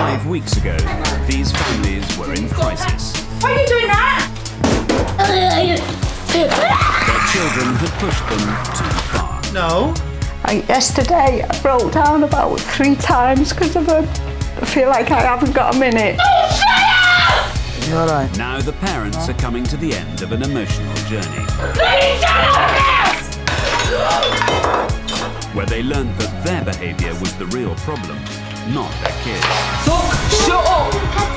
5 weeks ago, these families were in crisis. Why are you doing that? Their children had pushed them too far. No. Yesterday, I broke down about 3 times because of him. I feel like I haven't got a minute. You all right? Now the parents are coming to the end of an emotional journey. Where they learned that their behaviour was the real problem, not their kids. Look, shut up!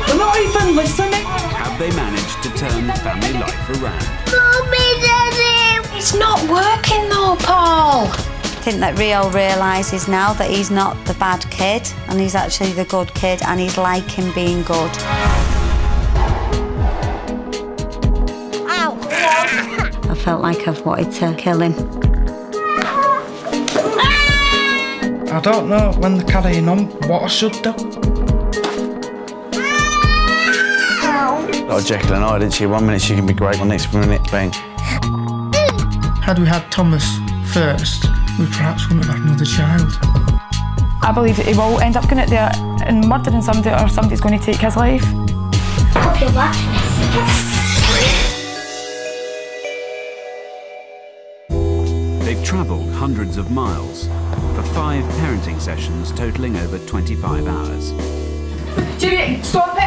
They're not even listening! Have they managed to turn family life around? Mommy, Daddy! It's not working though, Paul. I think that Rio realises now that he's not the bad kid and he's actually the good kid and he's liking being good. Ow! I felt like I've wanted to kill him. I don't know when they're carrying on what I should do. Like Jekyll and Hyde, isn't she? 1 minute she can be great, the next minute, bang. Had we had Thomas first, we perhaps wouldn't have had another child. I believe that he will end up going out there and murdering somebody, or somebody's going to take his life. I hope you're watching this. They've travelled hundreds of miles for 5 parenting sessions totalling over 25 hours. Jimmy, stop it!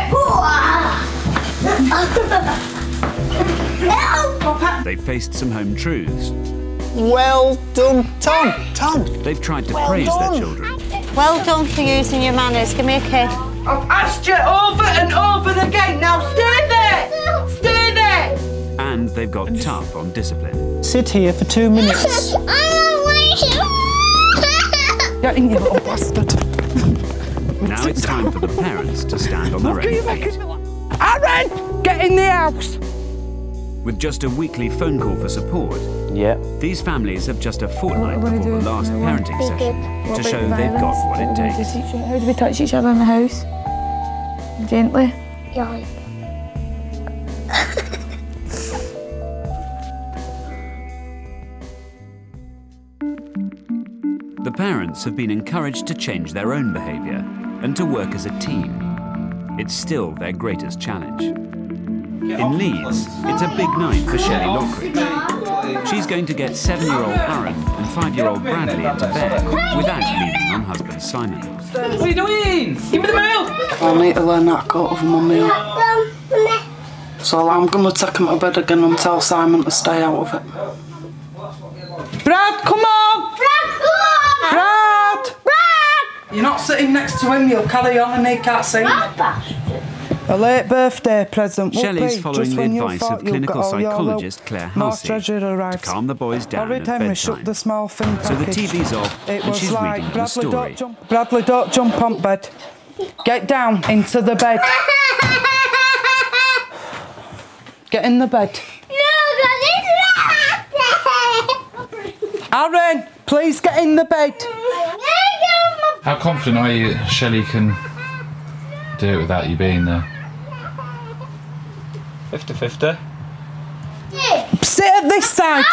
They've faced some home truths. Well done, Tom. Tom. They've tried to praise their children. Well done for using your manners. Give me a kiss. I've asked you over and over again. Now stay there! Stay there! And they've got tough on discipline. Sit here for 2 minutes. Get in, you little bastard. Now it's time for the parents to stand on their own feet. Aaron, get in the house. With just a weekly phone call for support, these families have just a fortnight before the last parenting session to show they've got what it takes. How do we touch each other in the house? Gently. The parents have been encouraged to change their own behaviour and to work as a team. It's still their greatest challenge. In Leeds, it's a big night for Shelley Lockridge. She's going to get 7-year-old Aaron and 5-year-old Bradley into bed without leaning on husband Simon. What are you doing? Give me the milk! I need to learn how to go over my meal. So I'm going to take him to bed again and tell Simon to stay out of it. Brad, come on! Brad! You're not sitting next to him, you'll carry on and he can't see. A late birthday present. Shelley's following the advice of clinical psychologist Claire Halsey to calm the boys down at bedtime. So the TV's off and she's reading them a story. Bradley, don't jump on bed. Get down into the bed. Get in the bed. Aaron, please get in the bed. How confident are you that Shelley can do it without you being there? 50-50. Sit at this side.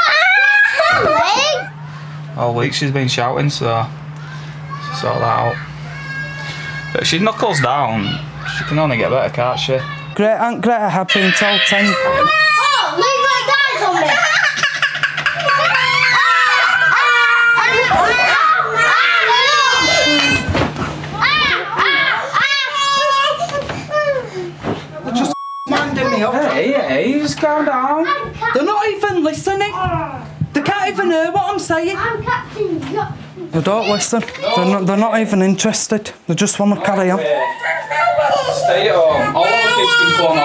All week she's been shouting, so sort that out. But if she knuckles down, she can only get better, can't she? Great Aunt Greta have been told 10. Oh, leave my dad on me. Hey, just calm down. They're not even listening. They can't even hear what I'm saying. I'm Captain Jackson. They don't listen. They're not even interested. They just want to carry on. Stay at home. All the kids can go on.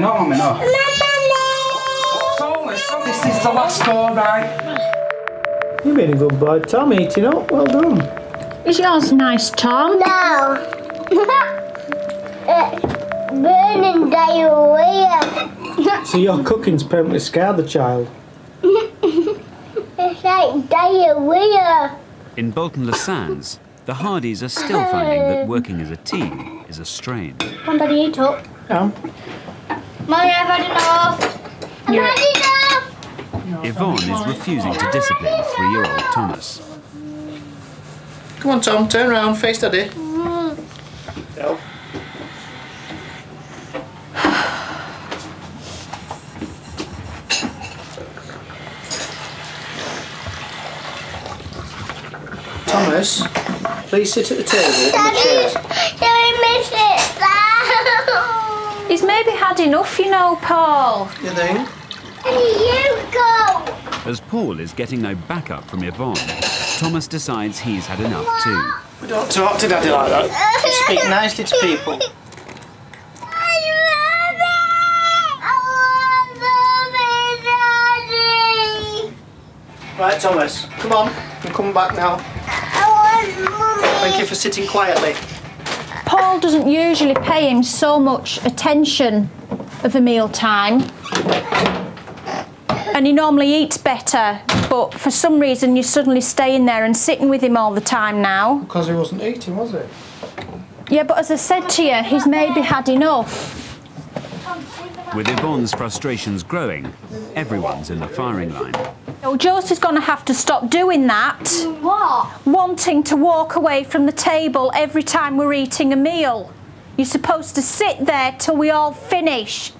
No, mummy, no. This is the last go, right? You've been a good boy, Tom, eating up. Well done. Is yours nice, Tom? No. Burning diarrhea. So your cooking's permanently scarred the child? It's like diarrhea. In Bolton Le Sands, the Hardys are still finding that working as a team is a strain. Come on, Daddy, eat up. Yeah. Mommy, I've had enough. I've had enough. Yvonne is refusing to discipline 3-year-old Thomas. Come on, Tom, turn around, face Daddy. No. Thomas, please sit at the table. Daddy, miss it down. He's maybe had enough, you know, Paul. You think? You go. As Paul is getting no backup from Yvonne, Thomas decides he's had enough too. We don't talk to Daddy like that. You speak nicely to people. Right, Thomas, come on. I'm coming back now. Thank you for sitting quietly. Paul doesn't usually pay him so much attention of a meal time. And he normally eats better, but for some reason you're suddenly staying there and sitting with him all the time now. Because he wasn't eating, was he? Yeah, but as I said to you, he's maybe had enough. With Yvonne's frustrations growing, everyone's in the firing line. Oh, Josie's going to have to stop doing that. What? Wanting to walk away from the table every time we're eating a meal. You're supposed to sit there till we all finish.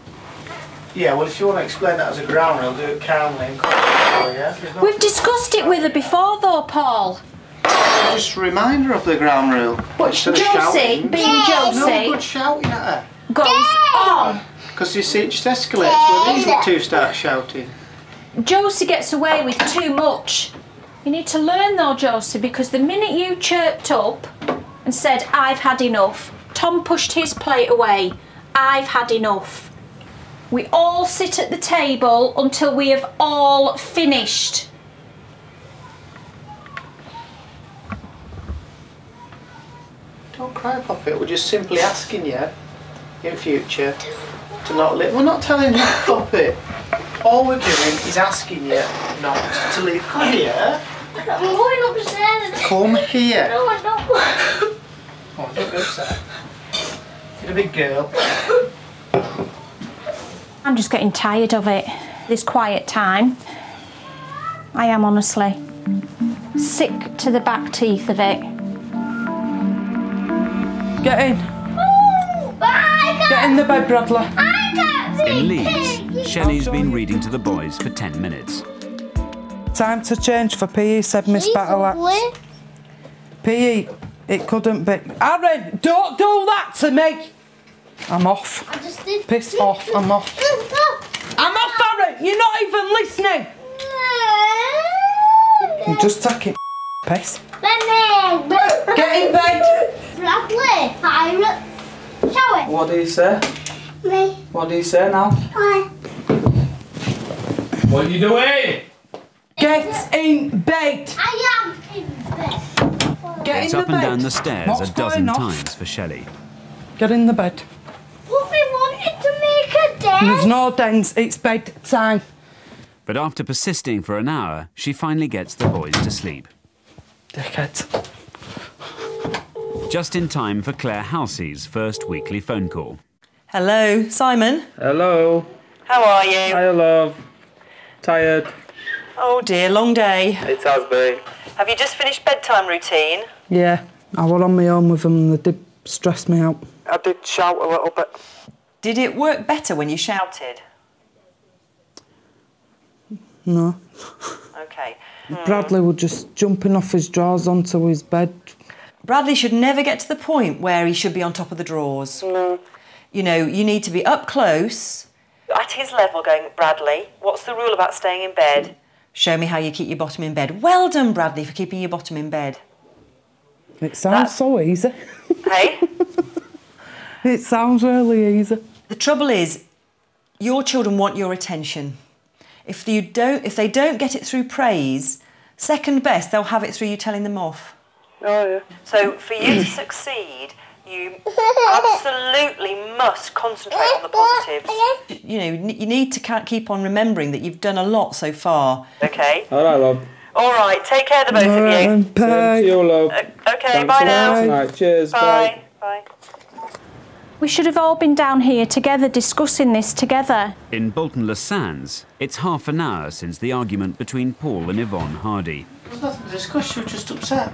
Yeah, well, if you want to explain that as a ground rule, do it calmly and confidently, yeah? We've discussed it with her before, though, Paul. Just a reminder of the ground rule. But Josie, being Josie, no good shouting at her. Goes on. Because you see, it just escalates when these two start shouting. Josie gets away with too much. You need to learn though, Josie, because the minute you chirped up and said, I've had enough, Tom pushed his plate away. I've had enough. We all sit at the table until we have all finished. Don't cry, Poppy. We're just simply asking you, in future, to not leave. We're not telling you, Poppy. All we're doing is asking you not to leave. Come here. I'm going upstairs. Come here. No, I don't. Oh, don't be upset. You're a big girl. I'm just getting tired of it. This quiet time. I am, honestly. Sick to the back teeth of it. Get in. Get in the bed, Bradley. In Leeds, Shelley's been reading to the boys for 10 minutes. Time to change for PE, said Miss Battleaxe. PE, it couldn't be. Aaron, don't do that to me. I'm off. Piss off, I'm off. I'm off, Aaron. You're not even listening. You're just taking piss. Get in bed. Bradley, pirates. Show it. What do you say? Me. What do you say now? What are you doing? Get in bed. I am in bed. Get It's in up the and bed. down the stairs What's a dozen going off? times for Shelley. Get in the bed. But we wanted to make a den. There's no dens, it's bed time. But after persisting for an hour, she finally gets the boys to sleep. Dickheads. Just in time for Claire Halsey's first weekly phone call. Hello, Simon. Hello. How are you? Hi, love. Tired. Oh dear, long day. It has been. Have you just finished bedtime routine? Yeah, I was on my own with them and they did stress me out. I did shout a little bit. Did it work better when you shouted? No. Okay. Bradley was just jumping off his drawers onto his bed. Bradley should never get to the point where he should be on top of the drawers. No. You know, you need to be up close. At his level going, Bradley, what's the rule about staying in bed? Show me how you keep your bottom in bed. Well done, Bradley, for keeping your bottom in bed. It sounds so easy. Hey? It sounds really easy. The trouble is, your children want your attention. If they don't get it through praise, second best, they'll have it through you telling them off. Oh, yeah. So for you to succeed, you absolutely must concentrate on the positives. You know, you need to keep on remembering that you've done a lot so far. Okay? All right, love. All right, take care, the both of you. Same to you, love. Okay, bye now. Tonight. Cheers, Bye. Bye. We should have all been down here together discussing this together. In Bolton Le Sands, it's half an hour since the argument between Paul and Yvonne Hardy. There's nothing to discuss, you were just upset.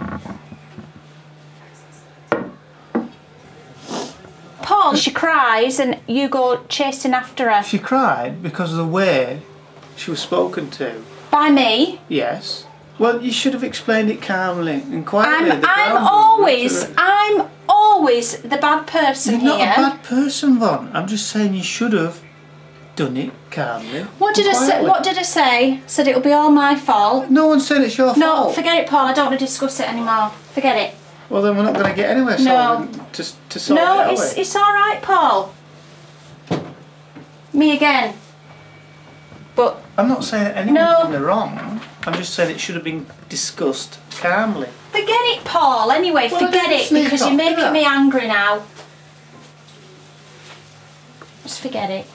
Paul, she cries and you go chasing after her. She cried because of the way she was spoken to. By me? Yes. Well, you should have explained it calmly and quietly. I'm always the bad person You're here. not a bad person, Von. I'm just saying you should have done it calmly. What did I say? What did I say? Said it'll be all my fault. No one said it's your fault. No, forget it, Paul. I don't want to discuss it anymore. Forget it. Well, then we're not going to get anywhere. No. To solve it, are we? It's all right, Paul. Me again. But I'm not saying anyone's in the wrong. I'm just saying it should have been discussed calmly. Forget it, Paul. Anyway, Well, forget it because you're making me angry now. Just forget it.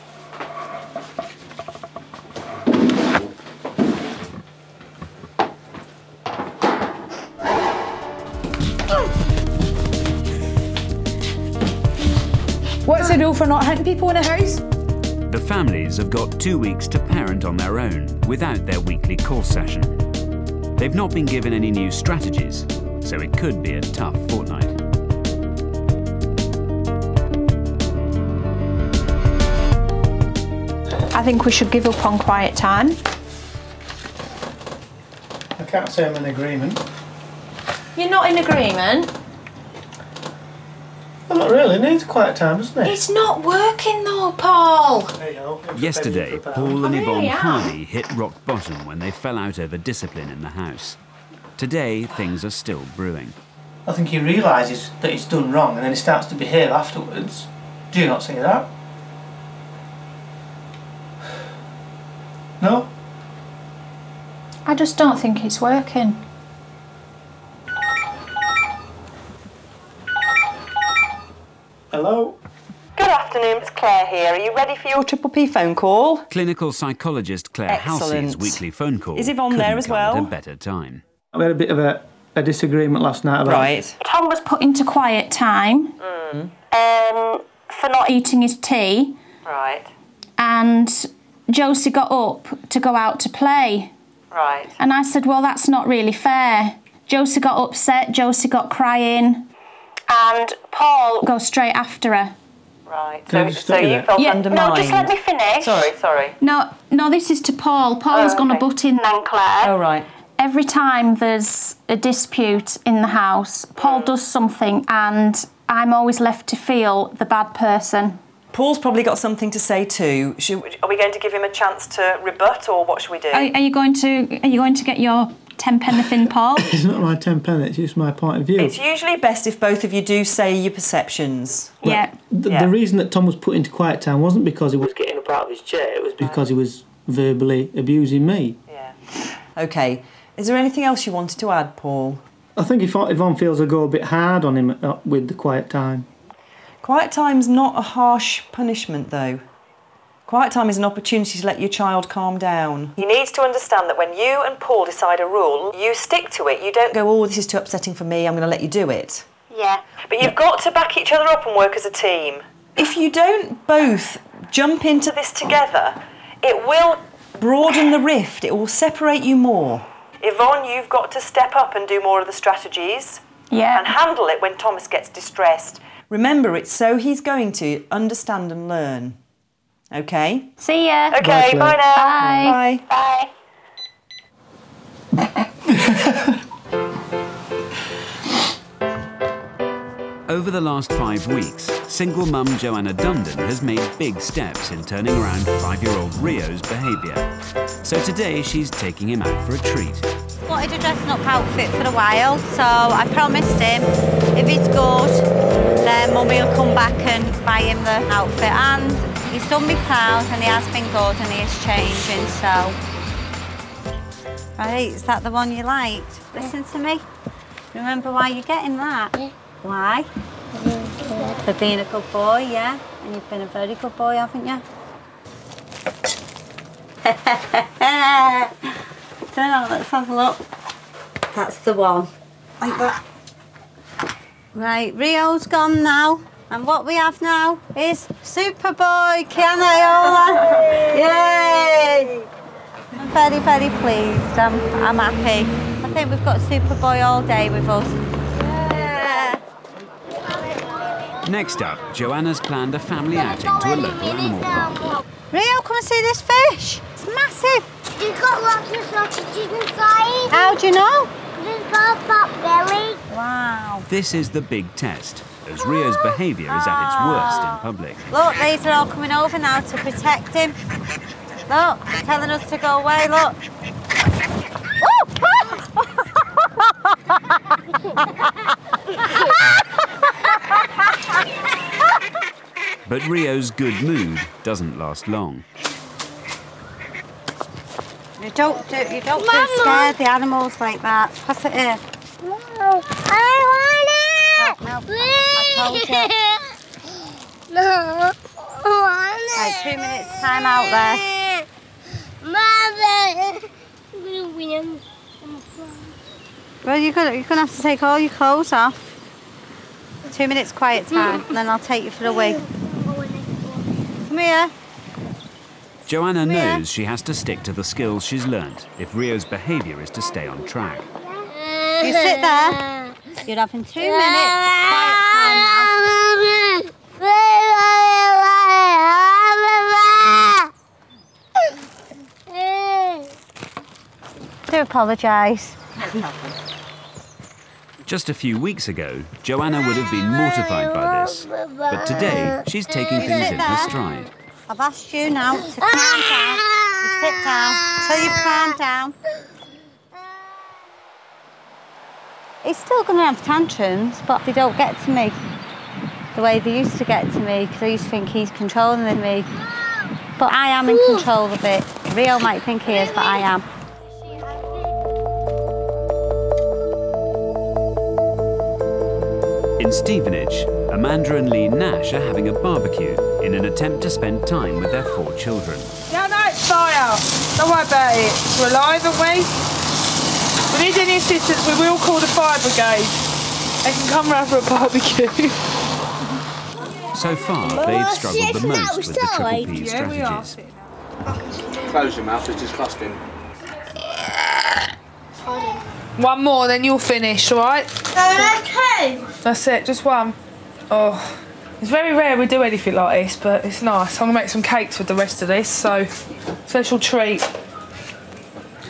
What's the rule for not hitting people in a house? The families have got 2 weeks to parent on their own without their weekly course session. They've not been given any new strategies, so it could be a tough fortnight. I think we should give up on quiet time. I can't say I'm in agreement. You're not in agreement? Well, not really. It needs quiet time, doesn't it? It's not working though, Paul. Yesterday, Paul and Yvonne Hardy hit rock bottom when they fell out over discipline in the house. Today, things are still brewing. I think he realises that he's done wrong and then he starts to behave afterwards. Do you not see that? No? I just don't think it's working. Hello? Good afternoon, it's Claire here. Are you ready for your Triple P phone call? Clinical psychologist Claire Halsey's weekly phone call Is Yvonne there as well? At a better time. We had a bit of a disagreement last night about... Right. Tom was put into quiet time for not eating his tea. Right. And Josie got up to go out to play. Right. And I said, well, that's not really fair. Josie got upset, Josie got crying, and Paul goes straight after her. Right. So you felt undermined. No, just let me finish. Sorry. No, this is to Paul. Paul's going to butt in then, Claire. Oh, right. Every time there's a dispute in the house, Paul does something and I'm always left to feel the bad person. Paul's probably got something to say too. Are we going to give him a chance to rebut, or what should we do? Are you going to get your 10 pence in, Paul? It's not my 10 pence, it's just my point of view. It's usually best if both of you do say your perceptions. Yeah. The reason that Tom was put into quiet time wasn't because he was getting up out of his chair, it was because he was verbally abusing me. Yeah. OK. Is there anything else you wanted to add, Paul? I think Yvonne feels I go a bit hard on him with the quiet time. Quiet time's not a harsh punishment, though. Quiet time is an opportunity to let your child calm down. He needs to understand that when you and Paul decide a rule, you stick to it. You don't go, oh, this is too upsetting for me, I'm going to let you do it. Yeah. But you've got to back each other up and work as a team. If you don't both jump into this together, it will broaden the rift. It will separate you more. Yvonne, you've got to step up and do more of the strategies. Yeah. And handle it when Thomas gets distressed. Remember, it's so he's going to understand and learn. OK? See ya. OK, bye now. Bye. Bye. Over the last 5 weeks, single mum Joanna Dundon has made big steps in turning around 5-year-old Rio's behaviour. So today she's taking him out for a treat. Wanted a dressing up outfit for a while, so I promised him if he's good, then Mummy will come back and buy him the outfit. And he's done me proud and he has been good and he is changing, so... Right, is that the one you liked? Listen to me. Remember why you're getting that? Yeah. Why? For being a good boy, yeah? And you've been a very good boy, haven't you? Turn on, let's have a look. That's the one. Like that. Right, Rio's gone now. And what we have now is Superboy Kianayola. Yay! I'm very, very pleased. I'm happy. I think we've got Superboy all day with us. Yeah. Next up, Joanna's planned a family outing to a local animal park. Rio, come and see this fish. It's massive. It's got lots of sausages inside. How do you know? It's got a fat belly. Wow. This is the big test, as Rio's behaviour is at its worst in public. Look, these are all coming over now to protect him. Look, telling us to go away, look. But Rio's good mood doesn't last long. You don't scare the animals like that. Pass it here. No, I want it. No, I told you. No, I want it. Right, 2 minutes time out there. Mother. Well, you're gonna have to take all your clothes off. 2 minutes quiet time, and then I'll take you for a wee. Come here. Joanna knows she has to stick to the skills she's learnt if Rio's behaviour is to stay on track. You sit there. You're having 2 minutes quiet time now. Do apologise. Just a few weeks ago, Joanna would have been mortified by this. But today, she's taking things in her stride. I've asked you now to calm down. You sit down until you've calmed down. He's still going to have tantrums, but they don't get to me the way they used to get to me, because I used to think he's controlling me. But I am in control of it. Rio might think he is, but I am. In Stevenage, Amanda and Lee Nash are having a barbecue in an attempt to spend time with their 4 children. Yeah, no, it's fire. Don't worry about it. We're alive, aren't we? If we need any assistance, we will call the fire brigade. They can come round for a barbecue. So far, they've struggled the most with the Triple P strategies. Close your mouth, it's disgusting. One more, then you'll finish, all right? Okay. That's it, just one. Oh, it's very rare we do anything like this, but it's nice. I'm gonna make some cakes with the rest of this, so special treat.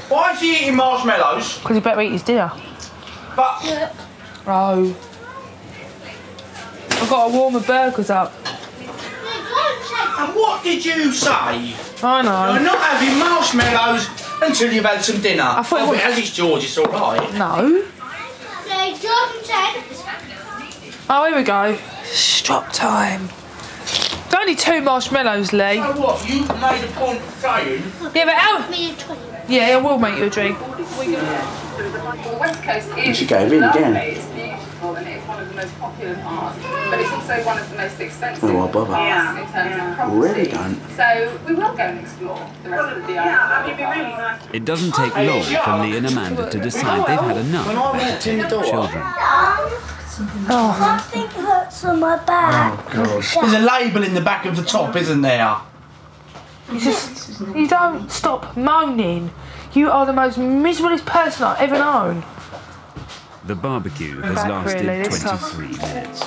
Why is he eating marshmallows? Because he better eat his dinner. But... Oh. I've got to warm the burgers up. And what did you say? I know. You're not having marshmallows until you've had some dinner. I thought it was... as it's George, it's all right. No. Oh, here we go. Stop time. It's only 2 marshmallows, Lee. So what? You made a point of saying... Yeah, but how... Yeah, I will make you a drink. And she gave in again. It's beautiful and it's one of the most popular parts, but it's also one of the most expensive Oh, bother. in terms of property. Really don't. So we will go and explore the rest of the island. It'd be really nice. It doesn't take long for Lee and Amanda to decide they've had enough of protecting the children. Something hurts on my back. Oh, gosh. There's a label in the back of the top, isn't there? You don't stop moaning. You are the most miserablest person I've ever known. The barbecue has lasted 23 minutes.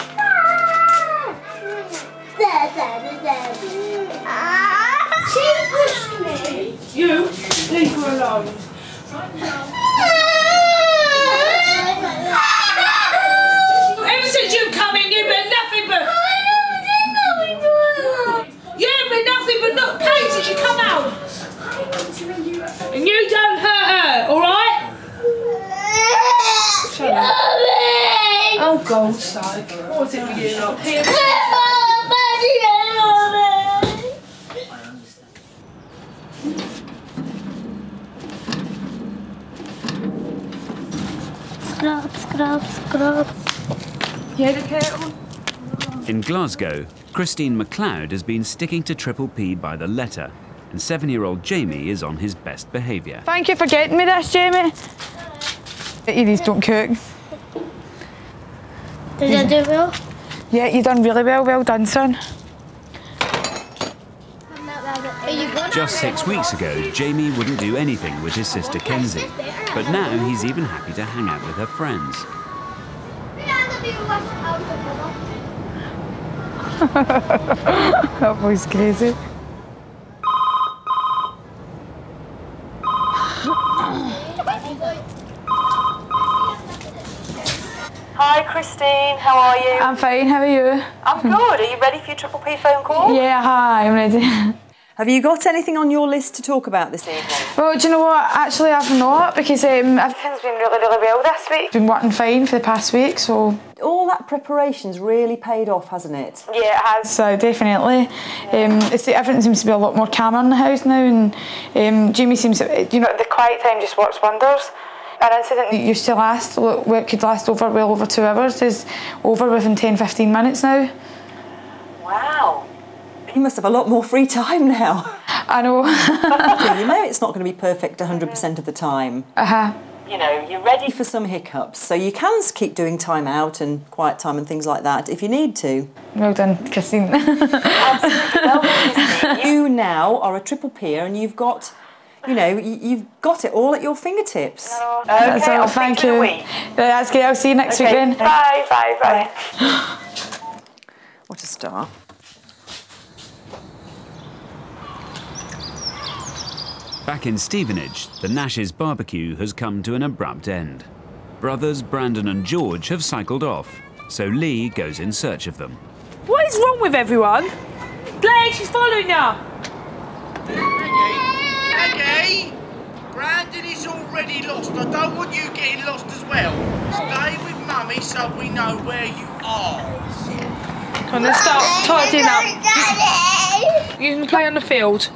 She pushed me. You leave her alone. Ever since you've come in, you've been nothing but... You've been nothing but not pain since you come out. And you don't hurt her, all right? Shut up. Oh, God's sake. What was it for you, lot? Here. Scrub, scrub, scrub. Yeah, the kettle. In Glasgow, Christine McLeod has been sticking to Triple P by the letter, and 7-year-old Jamie is on his best behaviour. Thank you for getting me this, Jamie. These don't cook. Did I do well? Yeah, you done really well. Well done, son. Just 6 weeks ago, Jamie wouldn't do anything with his sister Kenzie, but now he's even happy to hang out with her friends. That boy's crazy. Hi Christine, how are you? I'm fine, how are you? I'm good. Are you ready for your Triple P phone call? Yeah, hi, I'm ready. Have you got anything on your list to talk about this evening? Well, do you know what? Actually, I've not, because everything's been really, really well this week. Been working fine for the past week, so... All that preparation's really paid off, hasn't it? Yeah, it has. So, definitely. Everything seems to be a lot more calmer in the house now, and Jamie seems to... You know, the quiet time just works wonders. An incident that used to last, what could last well over 2 hours, is over within 10-15 minutes now. Wow. You must have a lot more free time now. I know. You know it's not going to be perfect 100% of the time. You know, you're ready for some hiccups, so you can keep doing time out and quiet time and things like that if you need to. Well done, Christine. Absolutely. Well done, Christine. You now are a Triple Peer and you've got, you know, you've got it all at your fingertips. Okay, I'll thank you. That's good. I'll see you next week then. Bye, bye, bye. What a star. Back in Stevenage, the Nash's barbecue has come to an abrupt end. Brothers Brandon and George have cycled off, so Lee goes in search of them. What is wrong with everyone? Lee, she's following you! Maggie! Brandon is already lost. I don't want you getting lost as well. Stay with Mummy so we know where you are. Come on, let's start tidying up. You can play on the field.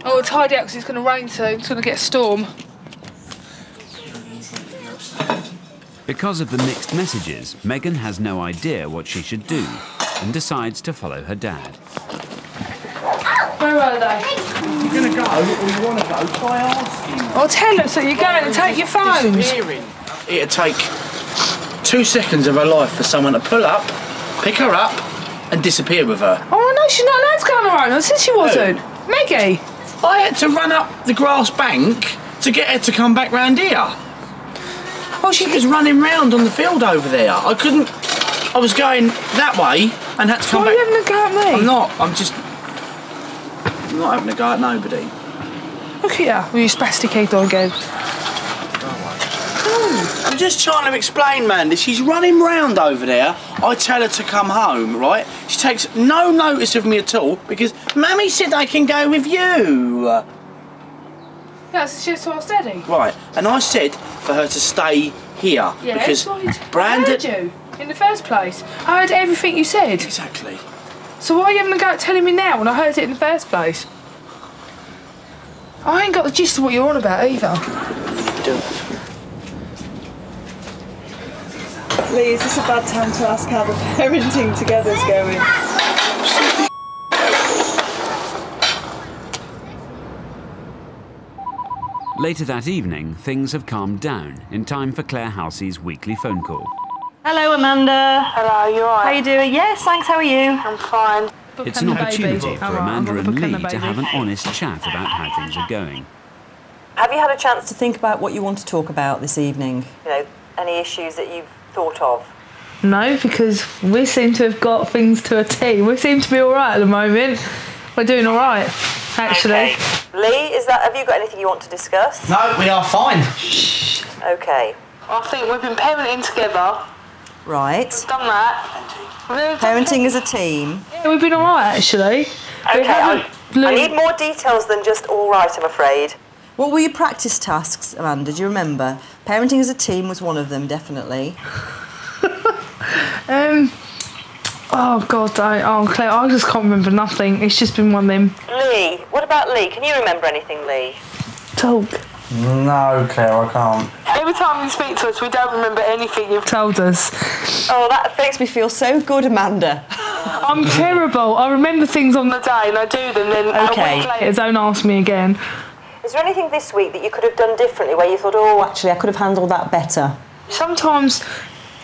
Oh, we'll tidy up because it's going to rain soon. It's going to get a storm. Because of the mixed messages, Megan has no idea what she should do and decides to follow her dad. Where are they? You're going to go, or you want to go, try asking. Oh, tell us that you're going and take your phones. It'd take 2 seconds of her life for someone to pull up, pick her up, and disappear with her. Oh, no, she's not allowed to go on her own. I said she wasn't. Maggie. I had to run up the grass bank to get her to come back round here. Oh, she was running round on the field over there. I couldn't... I was going that way and had to come back... Why are you having a go at me? I'm not. I'm not having a go at nobody. Look at you. Will you spasticate on again? I'm just trying to explain, man. She's running round over there. I tell her to come home, right? She takes no notice of me at all because Mummy said I can go with you. That's just what I said. Right, and I said for her to stay here because Brandon... I heard you in the first place. I heard everything you said. Exactly. So why are you having a go at telling me now when I heard it in the first place? I ain't got the gist of what you're on about either. Lee, is this a bad time to ask how the parenting together's going? Later that evening, things have calmed down in time for Claire Halsey's weekly phone call. Hello, Amanda. Hello, you alright? How you doing? Yes, thanks, how are you? I'm fine. It's an opportunity for Amanda and Lee to have an honest chat about how things are going. Have you had a chance to think about what you want to talk about this evening? You know, any issues that you've thought of? No, because we seem to have got things to a T. We seem to be alright at the moment. We're doing alright, actually. Okay. Lee, have you got anything you want to discuss? No, we are fine. Okay. I think we've been parenting together. Right. We've done that. Parenting as a team? Yeah, we've been alright, actually. Okay, I need more details than just alright, I'm afraid. What were your practice tasks, Amanda? Do you remember? Parenting as a team was one of them, definitely. Oh God, Claire, I just can't remember nothing. It's just been one of them. Lee, what about Lee? Can you remember anything, Lee? Talk. No, Claire, I can't. Every time you speak to us, we don't remember anything you've told us. Oh, that makes me feel so good, Amanda. I'm terrible. I remember things on the day and I do them, then a week later, don't ask me again. Is there anything this week that you could have done differently where you thought, oh, actually, I could have handled that better? Sometimes,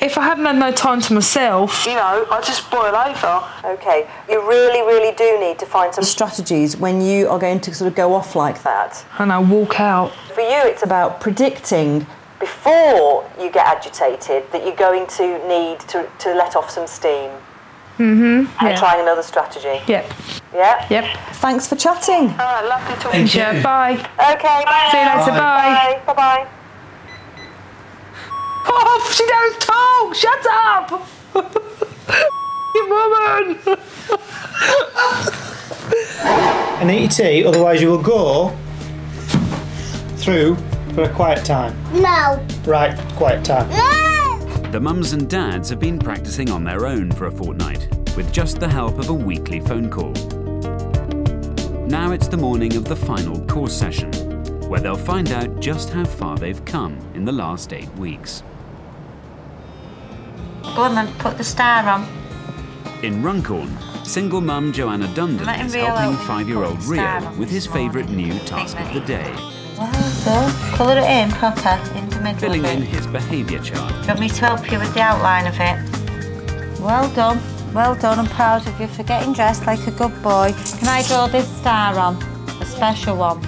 if I haven't had no time to myself, you know, I just boil over. Okay, you really, really do need to find some strategies when you are going to sort of go off like that. And I walk out. For you, it's about predicting before you get agitated that you're going to need to let off some steam. And trying another strategy. Yep. Yeah? Yep. Thanks for chatting. Lovely talking to you. Bye. Okay, bye. See you later. Bye. Bye-bye. Oh, she don't talk. Shut up. You woman. And eat your tea, otherwise you will go through for a quiet time. No. Right, quiet time. The mums and dads have been practicing on their own for a fortnight, with just the help of a weekly phone call. Now it's the morning of the final course session, where they'll find out just how far they've come in the last 8 weeks. Go on then, put the star on. In Runcorn, single mum Joanna Dundon is helping 5-year-old Rio with his favourite new task of the day. Well done. Colour it in proper, in the middle Filling of it. in his behaviour chart. Do you want me to help you with the outline of it? Well done. Well done. I'm proud of you for getting dressed like a good boy. Can I draw this star on? A special one.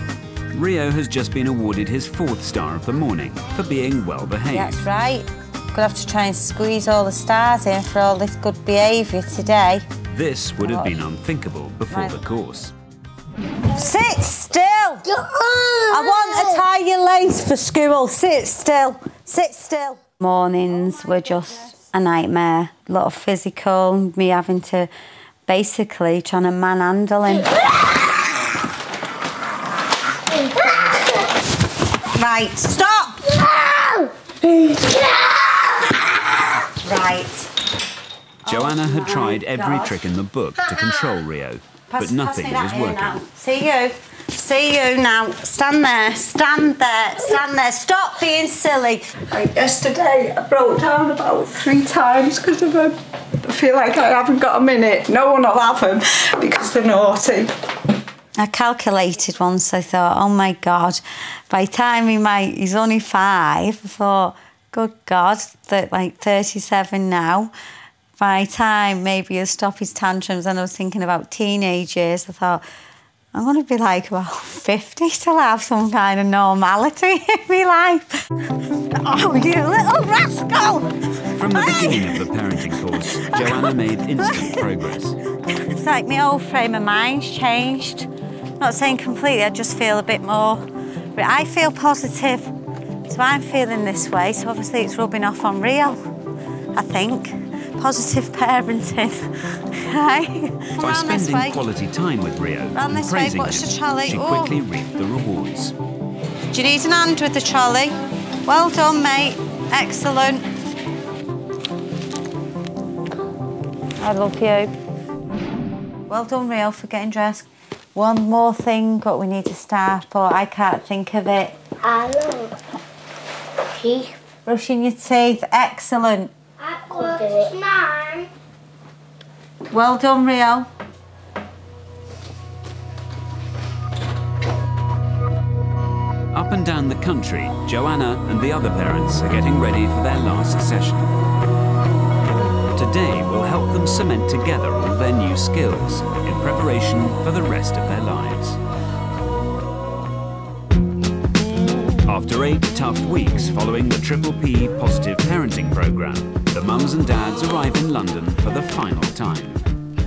Rio has just been awarded his 4th star of the morning for being well behaved. That's right. Gonna have to try and squeeze all the stars in for all this good behaviour today. This would have been unthinkable before the course. Sit still! I want to tie your lace for school. Sit still. Sit still. Mornings were just a nightmare. A lot of physical, me having to basically trying to manhandle him. Right, stop! Right. Joanna had tried every trick in the book to control Rio, but nothing was working. See you. See you now. Stand there. Stand there. Stand there. Stop being silly. Like yesterday, I broke down about 3 times because of them. I feel like I haven't got a minute. No one will have them because they're naughty. I calculated once, I thought, oh my God, by the time he's only 5, I thought, good God, like 37 now. By the time maybe he'll stop his tantrums, and I was thinking about teenage years, I thought, I'm going to be like about 50 till I have some kind of normality in my life. Oh, you little rascal! From the beginning of the parenting course, Joanna made instant progress. It's like my whole frame of mind's changed. Not saying completely, I just feel a bit more... I feel positive, so I'm feeling this way, so obviously it's rubbing off on Rio, I think. Positive parenting, right? By spending quality time with Rio and praising him, she quickly reaped the rewards. Do you need an hand with the trolley? Well done, mate. Excellent. I love you. Well done, Rio, for getting dressed. One more thing, but we need to start, but I can't think of it. Teeth. Brushing your teeth. Excellent. Mine. Well done, Rio. Up and down the country, Joanna and the other parents are getting ready for their last session. Today will help them cement together all their new skills in preparation for the rest of their lives. After 8 tough weeks following the Triple P Positive Parenting Programme, the mums and dads arrive in London for the final time.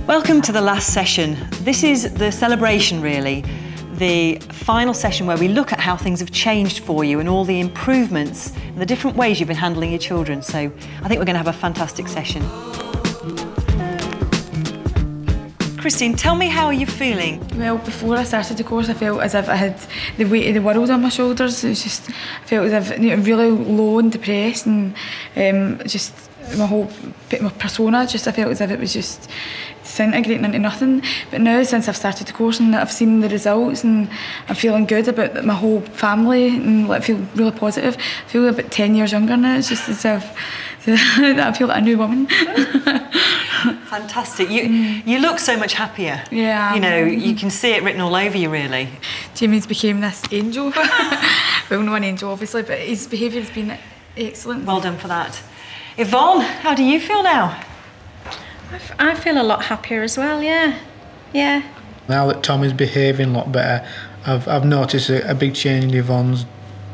Welcome to the last session. This is the celebration, really. The final session where we look at how things have changed for you and all the improvements and the different ways you've been handling your children. So I think we're going to have a fantastic session. Christine, tell me, how are you feeling? Well, before I started the course, I felt as if I had the weight of the world on my shoulders. It was just, I felt as if really low and depressed, and just my persona, I felt as if it was just disintegrating into nothing. But now, since I've started the course and I've seen the results, and I'm feeling good about my whole family, and I feel really positive. I feel about 10 years younger now. It's just as if I feel like a new woman. Fantastic. You look so much happier. Yeah. You know, you can see it written all over you, really. Jamie's became this angel. Well, not an angel, obviously, but his behaviour has been excellent. Well done for that. Yvonne, how do you feel now? I feel a lot happier as well, yeah. Yeah. Now that Tommy's behaving a lot better, I've noticed a big change in Yvonne's,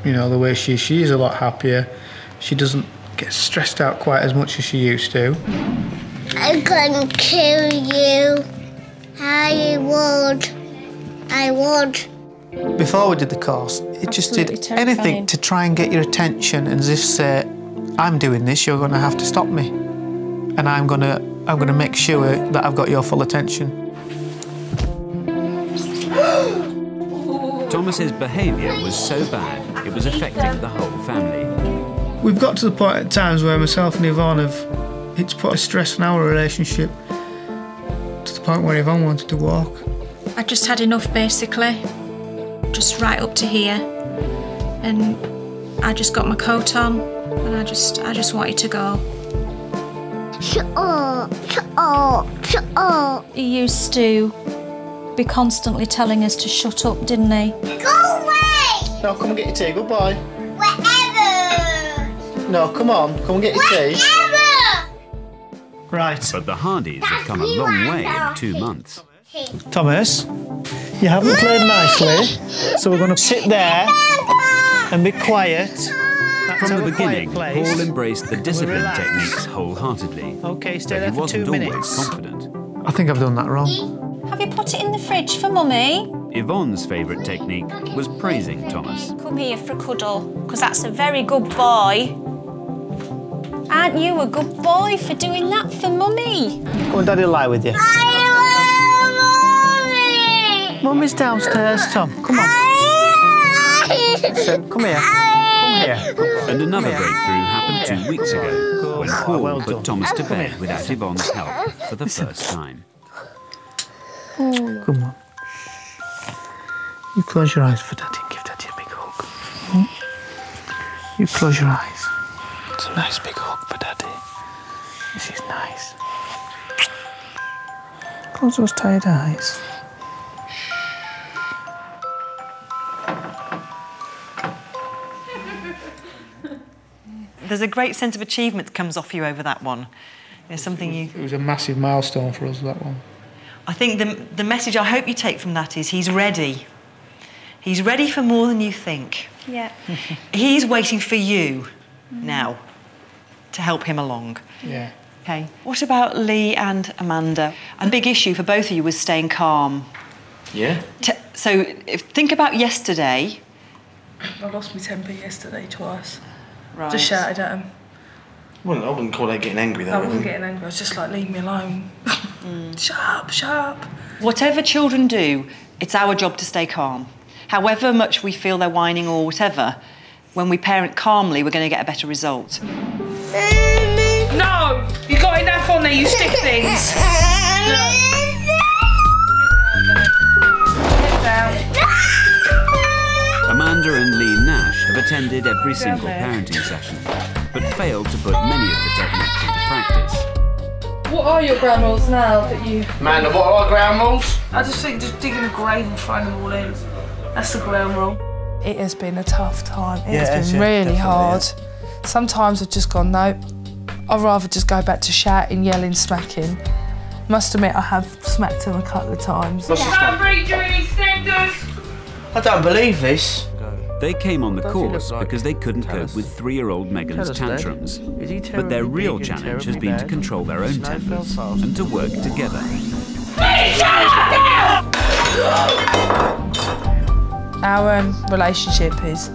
you know, the way she's a lot happier. She doesn't get stressed out quite as much as she used to. I'm gonna kill you. I would. Before we did the course, it just did anything to try and get your attention and as if say, I'm doing this, you're going to have to stop me. And I'm going to make sure that I've got your full attention. Thomas's behaviour was so bad, it was affecting the whole family. We've got to the point at times where myself and Yvonne it's put a stress on our relationship to the point where Yvonne wanted to walk. I just had enough, basically. Just right up to here. And I just got my coat on and I just wanted to go. Shut up, shut up, shut up. He used to be constantly telling us to shut up, didn't he? Go away! No, come and get your tea, goodbye. Wherever! No, come on, come and get your tea. Wherever! Right. But the Hardys have come a long way in 2 months. Thomas, you haven't played nicely, so we're going to sit there and be quiet. From the beginning, Paul embraced the discipline techniques wholeheartedly. OK, stay there he for 2 wasn't minutes. always confident. I think I've done that wrong. Have you put it in the fridge for Mummy? Yvonne's favourite technique was praising Thomas. Come here for a cuddle, because that's a very good boy. Aren't you a good boy for doing that for Mummy? Come on, Daddy will lie with you. Mummy's downstairs, Tom. Come on. Come here. Come here. And another breakthrough happened 2 weeks ago when Paul put Thomas to bed without Yvonne's help for the first time. Come on. You close your eyes for Daddy and give Daddy a big hug. You close your eyes. It's a nice big hug for Daddy. This is nice. Close those tired eyes. There's a great sense of achievement that comes off you over that one. There's something you... It was a massive milestone for us, that one. I think the message I hope you take from that is he's ready. He's ready for more than you think. Yeah. He's waiting for you now to help him along. Yeah. OK. What about Lee and Amanda? A big issue for both of you was staying calm. Yeah. So think about yesterday. I lost my temper yesterday twice. Right. Just shouted at him. Well, I wouldn't call that getting angry, though. I wasn't getting angry, I was just like, leave me alone. Shut up, shut up. Whatever children do, it's our job to stay calm. However much we feel they're whining or whatever, when we parent calmly, we're going to get a better result. No! You got enough on there, you stick things. Get down. Amanda and Lee Nash have attended every single parenting session, but failed to put many of the techniques into practice. What are your ground rules now that you... Amanda, what are our ground rules? I just think just digging a grave and throwing them all in. That's the ground rule. It has been a tough time. It has been really hard. Sometimes I've just gone, no, I'd rather just go back to shouting, yelling, smacking. Must admit, I have smacked him a couple of times. I don't believe this. They came on the course because they couldn't cope with 3-year-old Megan's tantrums. But their real challenge has been to control their own tempers and to work together. Our relationship is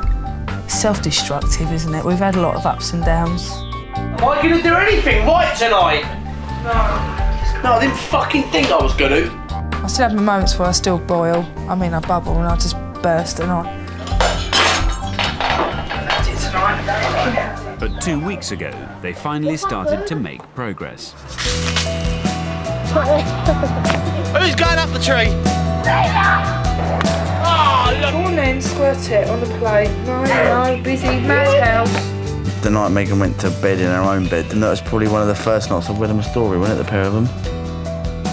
self-destructive, isn't it? We've had a lot of ups and downs. Am I going to do anything right tonight? No, I didn't fucking think I was going to. I still have my moments where I still boil. I mean, I bubble and I just burst and I... But 2 weeks ago, they finally started to make progress. Who's going up the tree? Go on then, squirt it on the plate. No, busy, madhouse. The night Megan went to bed in her own bed, and that was probably one of the first nights I've read them a story, wasn't it, the pair of them?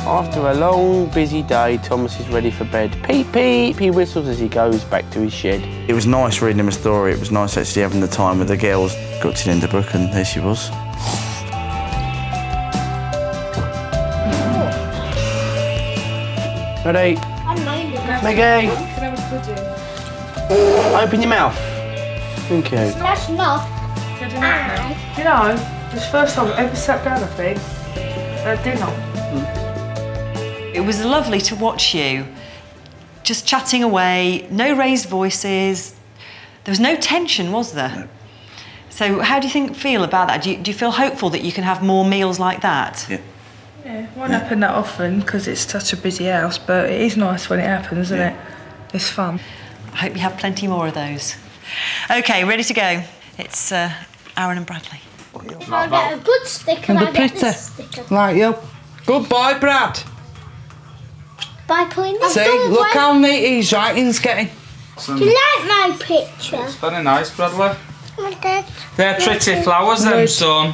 After a long, busy day, Thomas is ready for bed. Peep, peep, he whistles as he goes back to his shed. It was nice reading him a story. It was nice actually having the time with the girls. Got to the end of the book, and there she was. Ready? Maggie. Open your mouth. Thank you. Smash enough. You know, it's the first time I've ever sat down, I think, dinner. It was lovely to watch you just chatting away, no raised voices. There was no tension, was there? No. So how do you feel about that? Do you feel hopeful that you can have more meals like that? Yeah. Yeah, it won't happen that often because it's such a busy house, but it is nice when it happens, isn't it? It's fun. I hope you have plenty more of those. OK, ready to go. It's Aaron and Bradley. I'll get a good stick and I'll get this sticker. Like you. Good boy, Brad. By putting this See, look how neat his writing's getting. Do you like my picture? It's very nice, Bradley. Dad. They're pretty flowers, them, son.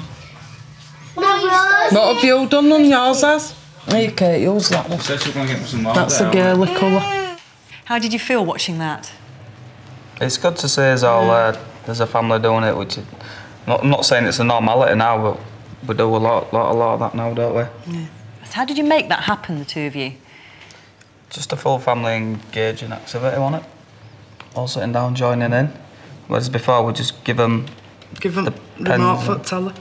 What have you done on yours as? Here, Kate, use that one. Said she's going to get me some more. That's a girly colour. How did you feel watching that? It's good to see us all there's a family doing it, which is, I'm not saying it's a normality now, but we do a lot of that now, don't we? Yeah. So how did you make that happen, the two of you? Just a full family engaging activity on it. All sitting down, joining in. Whereas before, we just give them the remote foot teller.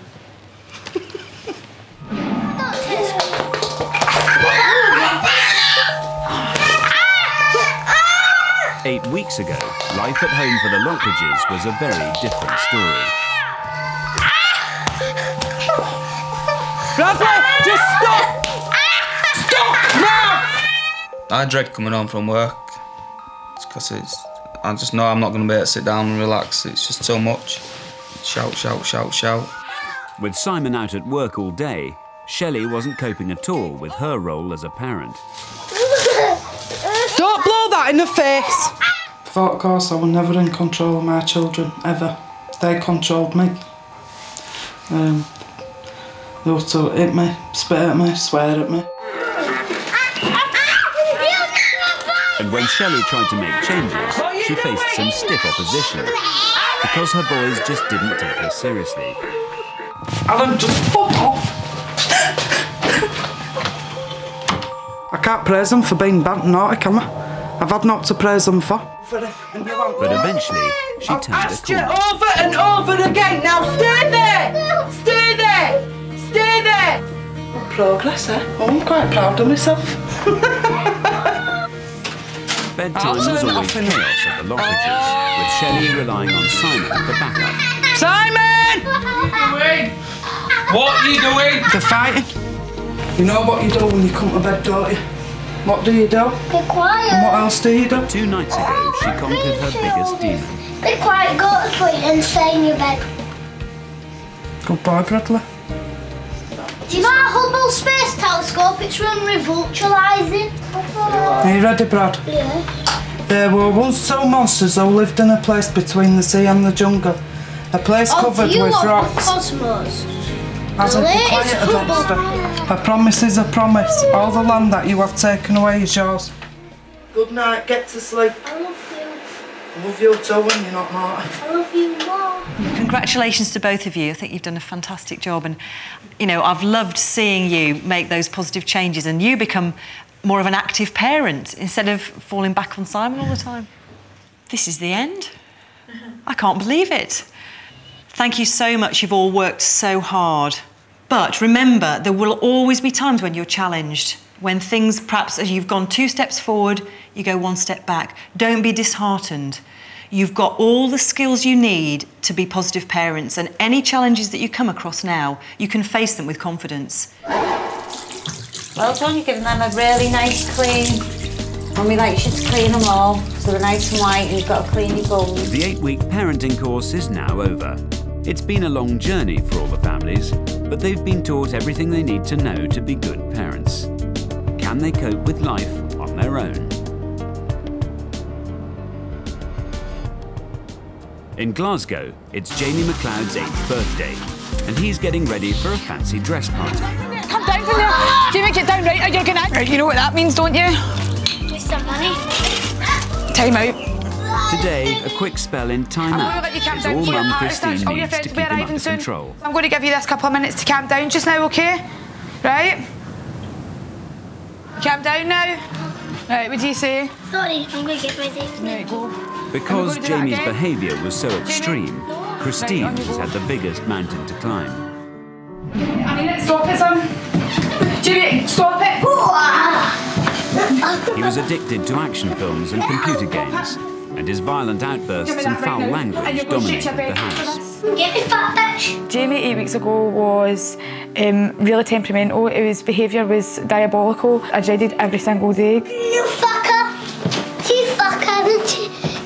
8 weeks ago, life at home for the Lockridges was a very different story. Bradley, just stop! Stop now! I dread coming home from work. It's because I just know I'm not going to be able to sit down and relax. It's just so much. Shout, shout, shout, shout. With Simon out at work all day, Shelley wasn't coping at all with her role as a parent. Don't blow that in the face! I thought, of course, I was never in control of my children, ever. They controlled me. They used to hit me, spit at me, swear at me. And when Shelley tried to make changes, she faced some stiff opposition because her boys just didn't take her seriously. Alan, just fuck off! I can't praise them for being bad and naughty, can I? I've had naught to praise them for. But eventually, she turned a asked you corner. over and over again. Now stay there! Stay there! Stay there! Progress, eh? Oh, I'm quite proud of myself. Bedtime was always chaos at the Lockridges, with Shelley relying on Simon for backup. Simon! What are you doing? They're fighting. You know what you do when you come to bed, don't you? What do you do? Be quiet. And what else do you do? 2 nights ago, she conquered her biggest demon. Be quiet, go to sleep and stay in your bed. Good boy, Bradley. Do you know our Hubble Space Telescope? It's run revulturising. Are you ready, Brad? Yeah. There were once 2 monsters who lived in a place between the sea and the jungle. A place covered with rocks. Cosmos. As a quiet monster. A promise is a promise. All the land that you have taken away is yours. Good night, get to sleep. I love you. I love you too when you're not naughty. I love you more. Congratulations to both of you. I think you've done a fantastic job, and you know, I've loved seeing you make those positive changes and you become more of an active parent instead of falling back on Simon all the time. This is the end. I can't believe it. Thank you so much. You've all worked so hard. But remember, there will always be times when you're challenged, when things, perhaps as you've gone 2 steps forward, you go 1 step back. Don't be disheartened. You've got all the skills you need to be positive parents, and any challenges that you come across now, you can face them with confidence. Well done, you're giving them a really nice clean. Mummy likes you to clean them all, so they're nice and white, and you've got to clean your bums. The 8-week parenting course is now over. It's been a long journey for all the families, but they've been taught everything they need to know to be good parents. Can they cope with life on their own? In Glasgow, it's Jamie McLeod's 8th birthday, and he's getting ready for a fancy dress party. Come down from there. Jamie, get down, right? You're gonna... Right, you know what that means, don't you? Just some money. Time out. Today, a quick spell in time-out is all Mum Christine needs to keep him under control. I'm going to give you this couple of minutes to calm down just now, OK? Right? Calm down now. Right, what do you say? Sorry, I'm going to get my things. Right, go. Because Jamie's behaviour was so extreme, Christine has had the biggest mountain to climb. I need it, stop it, son. was addicted to action films and computer games, and his violent outbursts and foul language dominated the house. Get me fat bitch! Jamie 8 weeks ago was really temperamental. His behaviour was diabolical. I dreaded every single day. You fucker! She's fucker!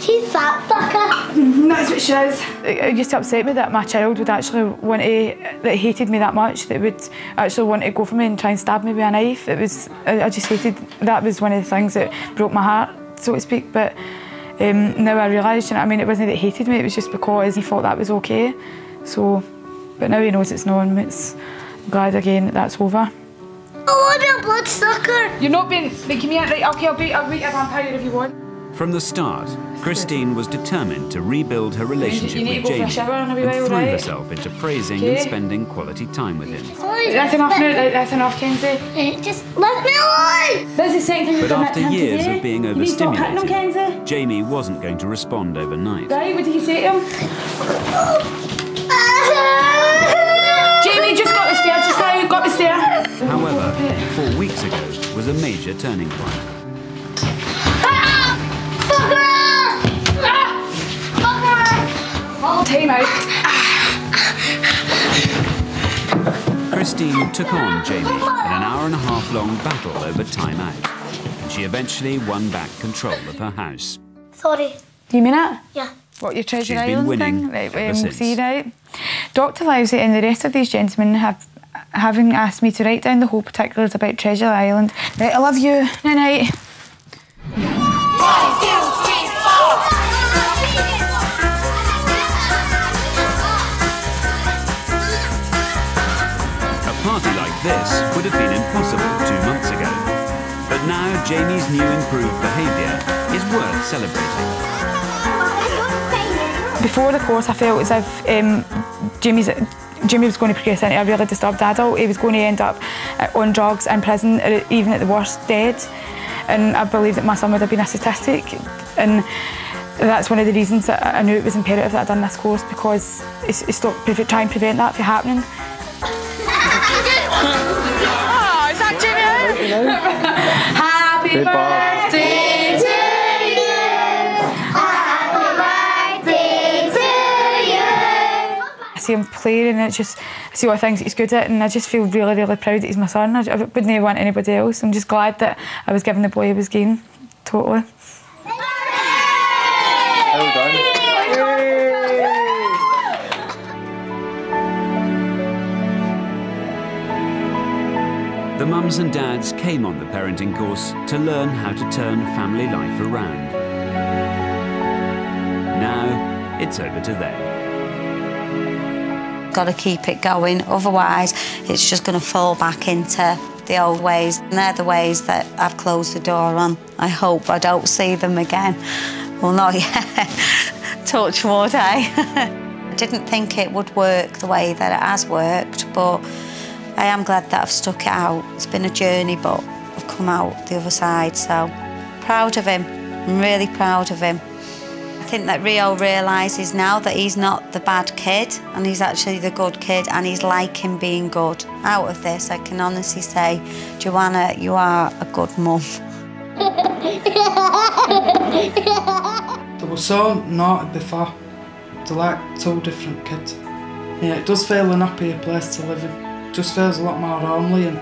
She's fat fucker! That's what she is. It used to upset me that my child would actually want to, that hated me that much, that would actually want to go for me and try and stab me with a knife. It was, I just hated, that was one of the things that broke my heart, so to speak. But now I realise, you know, I mean, it wasn't that he hated me, it was just because he thought that was okay. So, but now he knows it's not, and I'm glad again that that's over. I want a bloodsucker! You're not being, come here, right, okay, I'll be a vampire if you want. From the start, Christine was determined to rebuild her relationship with Jamie and threw herself into praising and spending quality time with him. That's enough now, that's enough, Kenzie. Just let me alone! That's the second thing you've But done after to him years today. of being You need to stop hitting him, overstimulated, Kenzie. Jamie wasn't going to respond overnight. Right, what did you say to him? Jamie just got the stair just now, got the stair. However, 4 weeks ago was a major turning point. Time out. Christine took on Jamie in an hour-and-a-half-long battle over time out, and she eventually won back control of her house. Sorry. Do you mean it? Yeah. What, your Treasure She's been Island winning thing? Right, ever we'll since. see, right? Dr. Livesey and the rest of these gentlemen having asked me to write down the whole particulars about Treasure Island. Right, I love you. Night-night. A party like this would have been impossible 2 months ago. But now Jamie's new improved behaviour is worth celebrating. Before the course, I felt as if Jimmy was going to progress into a really disturbed adult. He was going to end up on drugs in prison, or even at the worst, dead. And I believe that my son would have been a statistic. And that's one of the reasons that I knew it was imperative that I'd done this course, because it's try and prevent that from happening. Oh, is that Jimmy? Happy birthday to you. Happy birthday to you. I see him playing, and I see all the things he's good at, and I just feel really, really proud that he's my son. I wouldn't want anybody else. I'm just glad that I was giving the boy his game, totally. Well done. The mums and dads came on the parenting course to learn how to turn family life around. Now it's over to them. Got to keep it going, otherwise it's just going to fall back into the old ways. And they're the ways that I've closed the door on. I hope I don't see them again. Well, not yet. Touch wood, eh? I didn't think it would work the way that it has worked, but I am glad that I've stuck it out. It's been a journey, but I've come out the other side, so proud of him. I'm really proud of him. I think that Rio realises now that he's not the bad kid, and he's actually the good kid, and he's liking being good. Out of this, I can honestly say, Joanna, you are a good mum. They were so naughty before. They're like two different kids. Yeah, it does feel an happier place to live in. It just feels a lot more homely and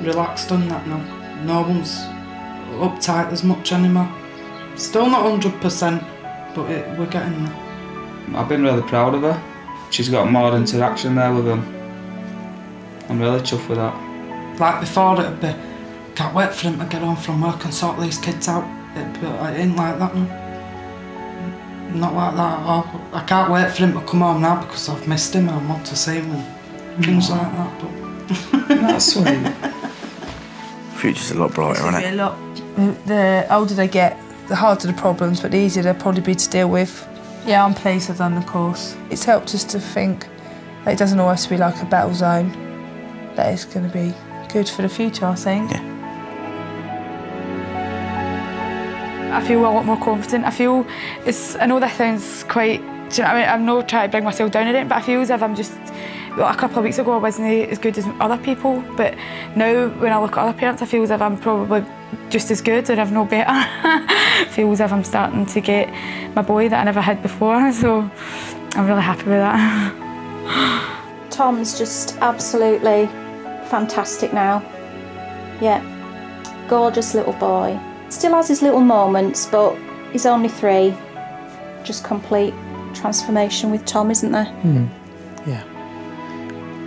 relaxed on that now. No one's uptight as much anymore. Still not 100%, but we're getting there. I've been really proud of her. She's got more interaction there with him. I'm really chuffed with that. Like before, it'd be, can't wait for him to get home from work and sort these kids out. It ain't like that now. Not like that at all. I can't wait for him to come home now because I've missed him and I want to see him and things like that. But that's sweet. Future's a lot brighter, isn't it? A lot. The older they get, the harder the problems, but the easier they'll probably be to deal with. Yeah, I'm pleased I've done the course. It's helped us to think that it doesn't always be like a battle zone, that it's going to be good for the future, I think. Yeah. I feel a lot more confident. I feel I know this sounds quite, do you know what I mean? I'm not trying to bring myself down in it, but I feel as if I'm just, well, a couple of weeks ago I wasn't as good as other people, but now when I look at other parents I feel as if I'm probably just as good or if no better. Feel as if I'm starting to get my boy that I never had before, so I'm really happy with that. Tom's just absolutely fantastic now. Yeah, gorgeous little boy. Still has his little moments, but he's only 3. Just complete transformation with Tom, isn't there? Yeah.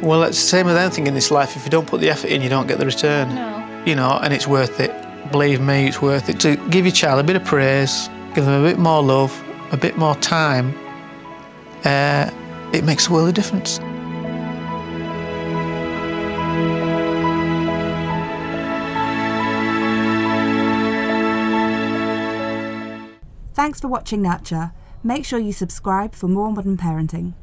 Well, it's the same with anything in this life. If you don't put the effort in, you don't get the return. No. You know, and it's worth it. Believe me, it's worth it. To give your child a bit of praise, give them a bit more love, a bit more time, it makes a world of difference. Thanks for watching Nurture. Make sure you subscribe for more modern parenting.